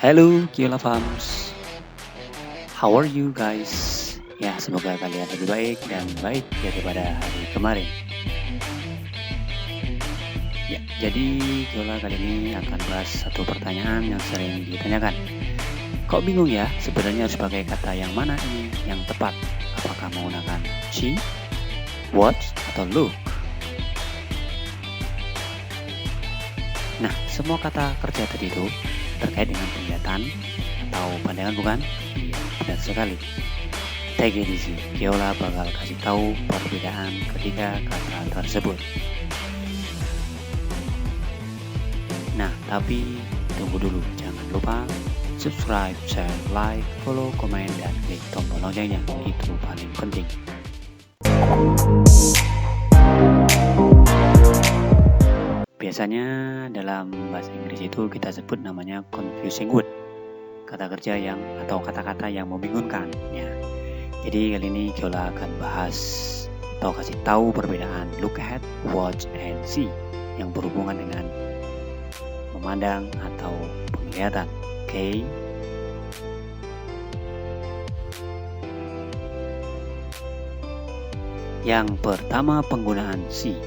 Hello Kiola Farms, how are you guys? Ya, semoga kalian lebih baik dan baik daripada hari kemarin. Ya, jadi Kiola kali ini akan bahas satu pertanyaan yang sering ditanyakan. Kok bingung ya, sebenarnya harus pakai kata yang mana ini yang tepat? Apakah menggunakan see, watch, atau look? Nah, semua kata kerja tadi itu terkait dengan penglihatan atau pandangan, bukan? Iya, benar sekali. Take it easy, Kiola bakal kasih tahu perbedaan ketiga kata tersebut. Nah, tapi tunggu dulu, jangan lupa subscribe, share, like, follow, komen, dan klik tombol loncengnya, itu paling penting. Biasanya dalam bahasa Inggris itu kita sebut namanya confusing word, kata kerja yang atau kata-kata yang membingungkan ya. Jadi kali ini Kiola akan bahas atau kasih tahu perbedaan look at, watch, and see yang berhubungan dengan memandang atau penglihatan. Oke. Yang pertama, penggunaan see.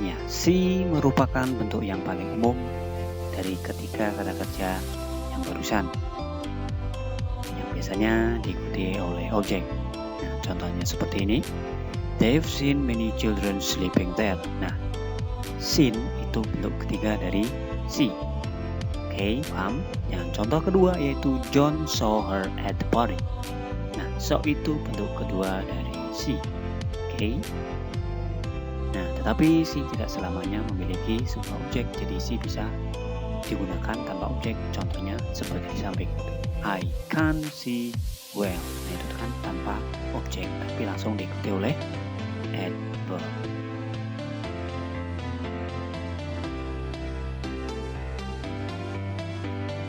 Ya, see merupakan bentuk yang paling umum dari ketiga kata kerja yang barusan, yang biasanya diikuti oleh objek. Nah, contohnya seperti ini. They've seen many children sleeping there. Nah, seen itu bentuk ketiga dari see. Oke, paham? Yang contoh kedua yaitu John saw her at the party. Nah, saw itu bentuk kedua dari see. Oke. Nah, tetapi see tidak selamanya memiliki sebuah objek, jadi see bisa digunakan tanpa objek. Contohnya seperti di samping. I can't see well. Nah, itu kan tanpa objek, tapi langsung diikuti oleh adverb.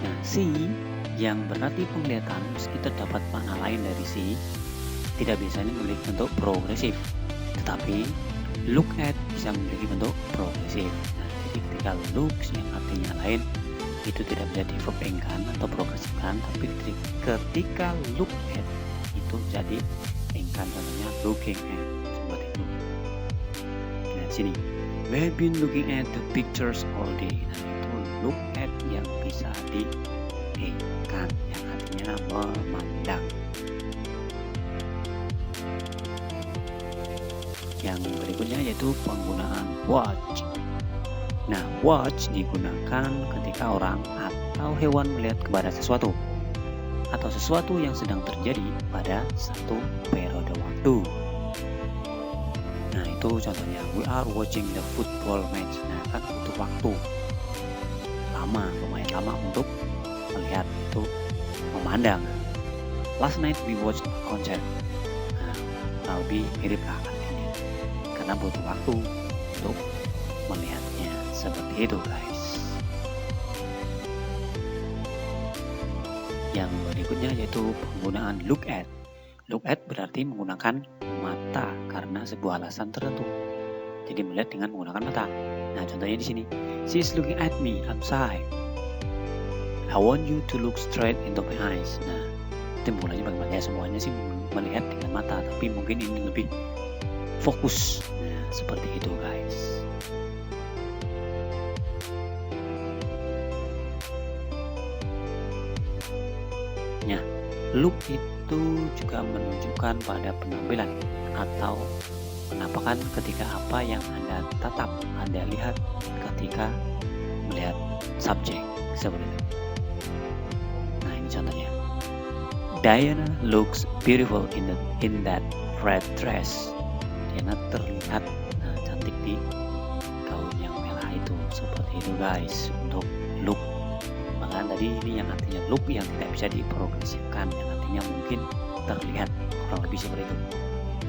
Nah, see yang berarti penglihatan, meski terdapat makna lain dari see, tidak biasanya memiliki bentuk progresif, tetapi look at bisa memiliki bentuk progresif. Nah, jadi ketika looks yang artinya lain itu tidak bisa di verb ingkan atau progresifkan, tapi ketika look at itu jadi ingkan, contohnya looking at seperti itu. Nah, sini we've been looking at the pictures all day. Nah, itu look at yang bisa di ingkan yang artinya memandang. Yang berikutnya yaitu penggunaan watch. Nah, watch digunakan ketika orang atau hewan melihat kepada sesuatu atau sesuatu yang sedang terjadi pada satu periode waktu. Nah, itu contohnya we are watching the football match. Nah, kan butuh waktu lama, lumayan lama untuk melihat, itu memandang. Last night we watched a concert. Nah, lebih mirip lah artinya, karena butuh waktu untuk melihatnya. Seperti itu guys. Yang berikutnya yaitu penggunaan look at. Look at berarti menggunakan mata karena sebuah alasan tertentu. Jadi melihat dengan menggunakan mata. Nah, contohnya di sini. She's looking at me outside. I want you to look straight into my eyes. Nah, itu mulanya bagaimana ya, semuanya sih melihat dengan mata, tapi mungkin ini lebih fokus. Nah, seperti itu guys. Nah, look itu juga menunjukkan pada penampilan atau penampakan ketika apa yang Anda tatap, Anda lihat ketika melihat subjek, seperti itu. Nah, ini contohnya. Diana looks beautiful in that red dress. Diana terlihat cantik di gaun yang merah itu. Seperti itu guys untuk look. Bahkan tadi ini yang artinya look yang tidak bisa diprogresifkan, yang artinya mungkin terlihat, kurang lebih seperti itu.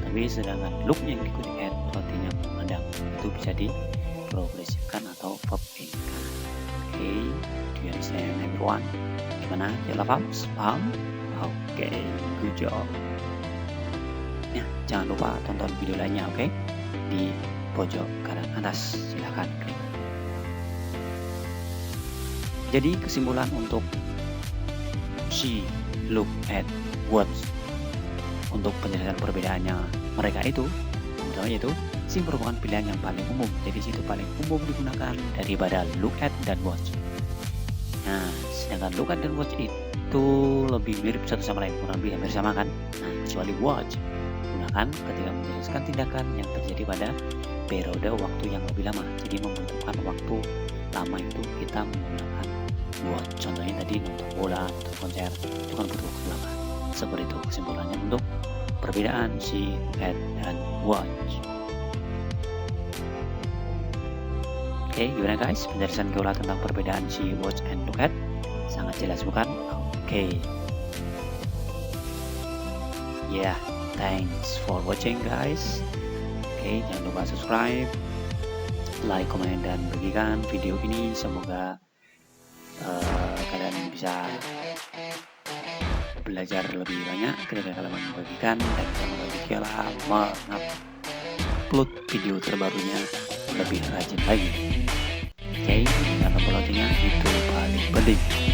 Tapi sedangkan look yang diikuti at itu artinya memandang, itu bisa diprogresifkan atau verb ingkan. Oke, do you understand everyone? Gimana? Kiola Farms? Paham? Oke, good job. Nah, jangan lupa tonton video lainnya, oke? Di pojok kanan atas, silahkan klik. Jadi kesimpulan untuk see, look at, watch. Untuk penjelasan perbedaannya mereka itu, pertama yaitu see merupakan pilihan yang paling umum. Jadi situ paling umum digunakan daripada look at dan watch. Nah, sedangkan look at dan watch itu lebih mirip satu sama lain, kurang lebih hampir sama kan? Nah, kecuali watch gunakan ketika menjelaskan tindakan yang terjadi pada periode waktu yang lebih lama. Jadi membutuhkan waktu lama itu kita menggunakan watch. Contohnya tadi nonton bola, nonton konser, itu kan butuh waktu lama. Seperti itu kesimpulannya untuk perbedaan see, look at, dan watch. Oke, gimana guys? Penjelasan Keula tentang perbedaan see, watch, and look at? Sangat jelas bukan? Oke. Yeah, thanks for watching guys. Oke, jangan lupa subscribe, like, komen, dan bagikan video ini. Semoga kalian bisa belajar lebih banyak ketika kalian membagikan, dan semoga Keula mengupload video terbarunya lebih rajin lagi. Oke, jangan lupa loadingnya, itu paling penting.